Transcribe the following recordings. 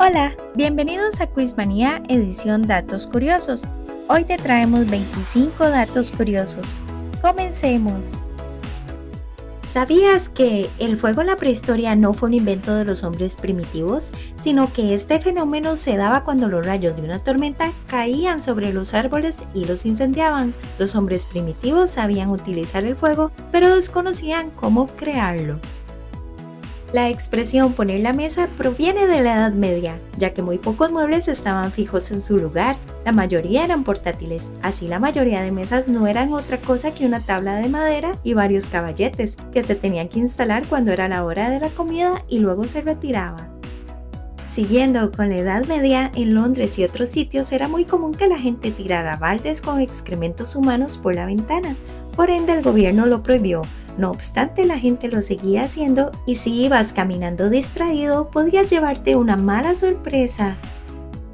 Hola, bienvenidos a Quizmanía edición Datos Curiosos. Hoy te traemos 25 datos curiosos. Comencemos. ¿Sabías que el fuego en la prehistoria no fue un invento de los hombres primitivos, sino que este fenómeno se daba cuando los rayos de una tormenta caían sobre los árboles y los incendiaban? Los hombres primitivos sabían utilizar el fuego, pero desconocían cómo crearlo. La expresión poner la mesa proviene de la Edad Media, ya que muy pocos muebles estaban fijos en su lugar, la mayoría eran portátiles, así la mayoría de mesas no eran otra cosa que una tabla de madera y varios caballetes, que se tenían que instalar cuando era la hora de la comida y luego se retiraba. Siguiendo con la Edad Media, en Londres y otros sitios era muy común que la gente tirara baldes con excrementos humanos por la ventana, por ende el gobierno lo prohibió. No obstante, la gente lo seguía haciendo y si ibas caminando distraído, podías llevarte una mala sorpresa.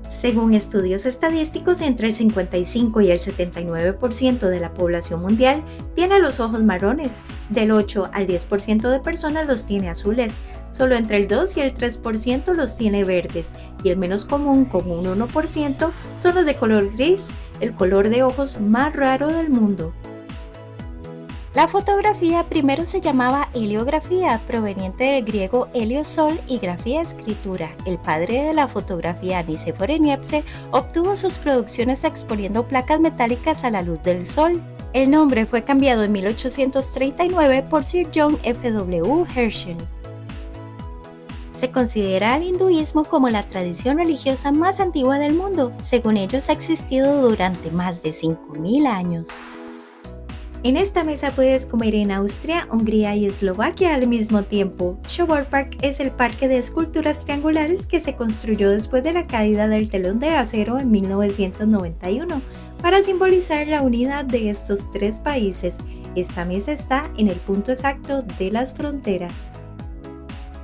Según estudios estadísticos, entre el 55 y el 79% de la población mundial tiene los ojos marrones, del 8 al 10% de personas los tiene azules, solo entre el 2 y el 3% los tiene verdes y el menos común, con un 1%, son los de color gris, el color de ojos más raro del mundo. La fotografía primero se llamaba heliografía, proveniente del griego helio sol y grafía escritura. El padre de la fotografía, Nicéforo Niepce, obtuvo sus producciones exponiendo placas metálicas a la luz del sol. El nombre fue cambiado en 1839 por Sir John F. W. Herschel. Se considera al hinduismo como la tradición religiosa más antigua del mundo. Según ellos, ha existido durante más de 5.000 años. En esta mesa puedes comer en Austria, Hungría y Eslovaquia al mismo tiempo. Schobor Park es el parque de esculturas triangulares que se construyó después de la caída del telón de acero en 1991 para simbolizar la unidad de estos tres países. Esta mesa está en el punto exacto de las fronteras.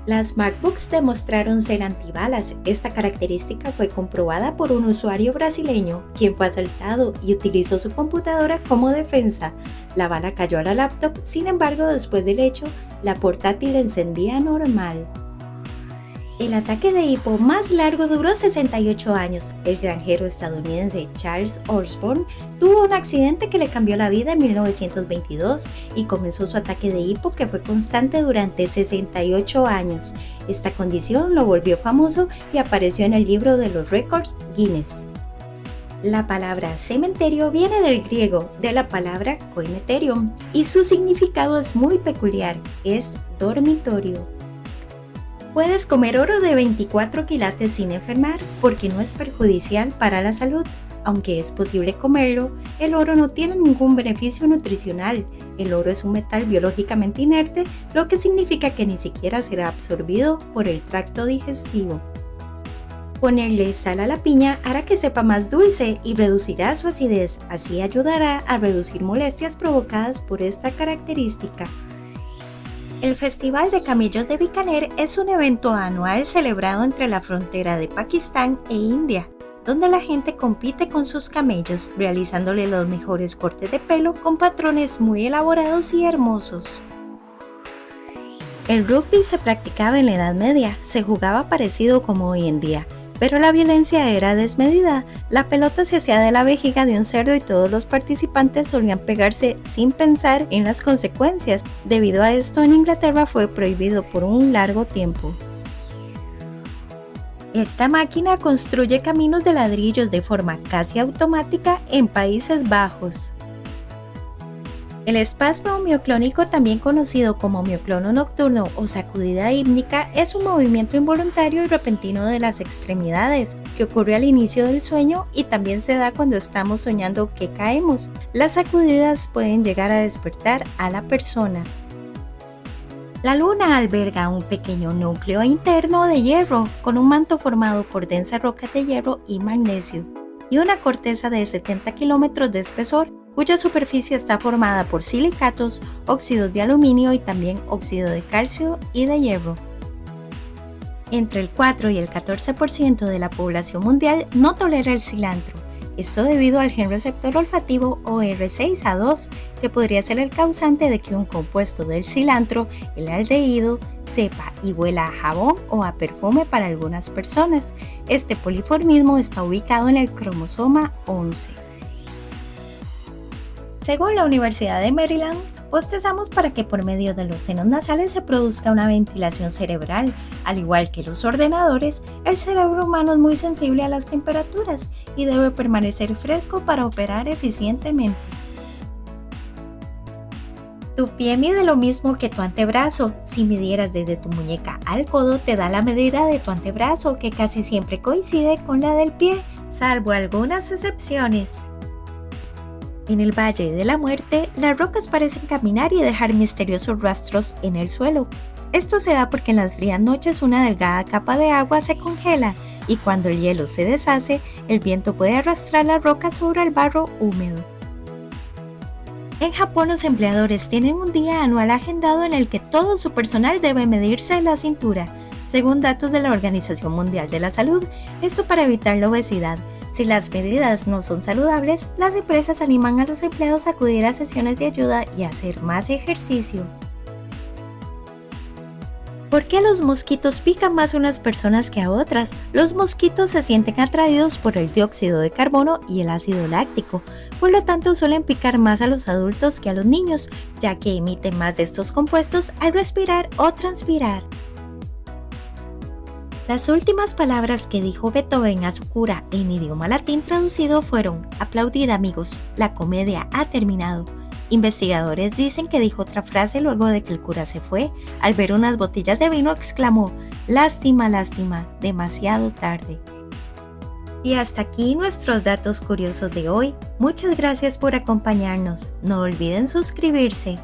Las MacBooks demostraron ser antibalas. Esta característica fue comprobada por un usuario brasileño, quien fue asaltado y utilizó su computadora como defensa. La bala cayó a la laptop, sin embargo, después del hecho, la portátil encendía normal. El ataque de hipo más largo duró 68 años. El granjero estadounidense Charles Osborne tuvo un accidente que le cambió la vida en 1922 y comenzó su ataque de hipo que fue constante durante 68 años. Esta condición lo volvió famoso y apareció en el libro de los récords Guinness. La palabra cementerio viene del griego, de la palabra koimeterion, y su significado es muy peculiar, es dormitorio. Puedes comer oro de 24 quilates sin enfermar porque no es perjudicial para la salud. Aunque es posible comerlo, el oro no tiene ningún beneficio nutricional. El oro es un metal biológicamente inerte, lo que significa que ni siquiera será absorbido por el tracto digestivo. Ponerle sal a la piña hará que sepa más dulce y reducirá su acidez, así ayudará a reducir molestias provocadas por esta característica. El Festival de Camellos de Bikaner es un evento anual celebrado entre la frontera de Pakistán e India, donde la gente compite con sus camellos, realizándole los mejores cortes de pelo con patrones muy elaborados y hermosos. El rugby se practicaba en la Edad Media, se jugaba parecido como hoy en día, pero la violencia era desmedida. La pelota se hacía de la vejiga de un cerdo y todos los participantes solían pegarse sin pensar en las consecuencias. Debido a esto, en Inglaterra fue prohibido por un largo tiempo. Esta máquina construye caminos de ladrillos de forma casi automática en Países Bajos. El espasmo mioclónico, también conocido como mioclono nocturno o sacudida hípnica, es un movimiento involuntario y repentino de las extremidades que ocurre al inicio del sueño y también se da cuando estamos soñando que caemos. Las sacudidas pueden llegar a despertar a la persona. La Luna alberga un pequeño núcleo interno de hierro con un manto formado por densas rocas de hierro y magnesio y una corteza de 70 kilómetros de espesor, cuya superficie está formada por silicatos, óxidos de aluminio y también óxido de calcio y de hierro. Entre el 4 y el 14% de la población mundial no tolera el cilantro. Esto debido al gen receptor olfativo OR6A2, que podría ser el causante de que un compuesto del cilantro, el aldehído, sepa y huela a jabón o a perfume para algunas personas. Este poliformismo está ubicado en el cromosoma 11. Según la Universidad de Maryland, bostezamos para que por medio de los senos nasales se produzca una ventilación cerebral. Al igual que los ordenadores, el cerebro humano es muy sensible a las temperaturas y debe permanecer fresco para operar eficientemente. Tu pie mide lo mismo que tu antebrazo. Si midieras desde tu muñeca al codo, te da la medida de tu antebrazo, que casi siempre coincide con la del pie, salvo algunas excepciones. En el Valle de la Muerte, las rocas parecen caminar y dejar misteriosos rastros en el suelo. Esto se da porque en las frías noches una delgada capa de agua se congela y cuando el hielo se deshace, el viento puede arrastrar las rocas sobre el barro húmedo. En Japón, los empleadores tienen un día anual agendado en el que todo su personal debe medirse la cintura, según datos de la Organización Mundial de la Salud, esto para evitar la obesidad. Si las medidas no son saludables, las empresas animan a los empleados a acudir a sesiones de ayuda y a hacer más ejercicio. ¿Por qué los mosquitos pican más a unas personas que a otras? Los mosquitos se sienten atraídos por el dióxido de carbono y el ácido láctico, por lo tanto suelen picar más a los adultos que a los niños, ya que emiten más de estos compuestos al respirar o transpirar. Las últimas palabras que dijo Beethoven a su cura en idioma latín traducido fueron: aplaudid amigos, la comedia ha terminado. Investigadores dicen que dijo otra frase luego de que el cura se fue. Al ver unas botellas de vino exclamó: lástima, lástima, demasiado tarde. Y hasta aquí nuestros datos curiosos de hoy. Muchas gracias por acompañarnos. No olviden suscribirse.